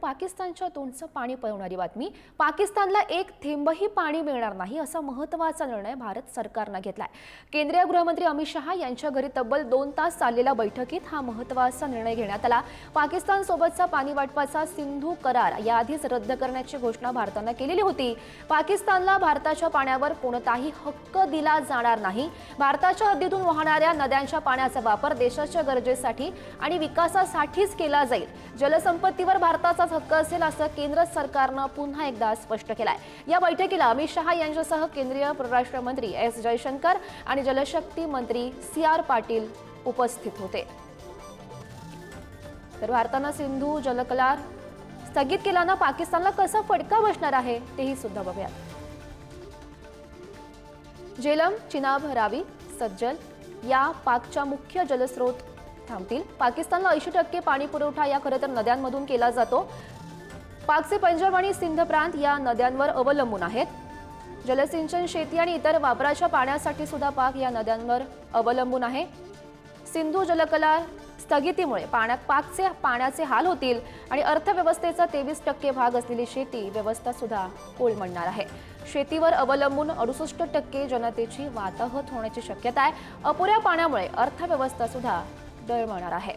पाकिस्तानच्या तोंडचं पाणी पळवणारी बातमी। पाकिस्तानला एक थेंबही पाणी मिळणार नाही असा महत्त्वाचा निर्णय भारत सरकारने घेतलाय। केंद्रीय गृहमंत्री अमित शहा यांच्या घरी तब्बल 2 तास चाललेल्या बैठकीत हा महत्त्वाचा निर्णय घेण्यात आला। पाकिस्तान सोबतचा पाणी वाटपाचा सिंधू करार याआधीच रद्द करण्याची घोषणा भारताने केलेली होती। पाकिस्तानला भारताच्या पाण्यावर कोणताही हक्क दिला जाणार नाही। भारताच्या हद्दीतून वाहणाऱ्या नद्यांच्या पाण्याचा वापर देशाच्या गरजेसाठी आणि विकासासाठीच केला जाईल। जलसंपत्तीवर भारताचा हक्क असेल असं केंद्र सरकारने पुन्हा एकदा स्पष्ट केलंय। या बैठकीला अमित शहा यांच्यासह केंद्रीय परराष्ट्र मंत्री एस जयशंकर आणि जलशक्ती मंत्री CR पाटील उपस्थित होते। तर भारताने सिंधू जलकरार स्थगित केल्याने पाकिस्तानला कसा फटका बसणार आहे तेही सुद्धा बघूया। झेलम, चिनाब, रावी, सज्जल या पाकच्या मुख्य जलस्रोत थांबतील। पाकिस्तानला 80% पाणी पुरवठा या खरं तर नद्यांमधून केला जातो। पाकचे पंजाब आणि सिंध प्रांत या नद्यांवर अवलंबून आहेत। जलसिंचन, शेती आणि इतर वापराच्या पाण्यासाठी सुद्धा पाक या नद्यांवर अवलंबून आहे। सिंधू जलकरार स्थगितीमुळे पाकचे पाण्याचे हाल होतील आणि अर्थव्यवस्थेचा 23% भाग असलेली शेती व्यवस्था सुद्धा कोलमडणार आहे। शेतीवर अवलंबून 68% जनतेची वाताहत होण्याची शक्यता आहे। अपुऱ्या पाण्यामुळे अर्थव्यवस्था सुद्धा डळमळणार आहे।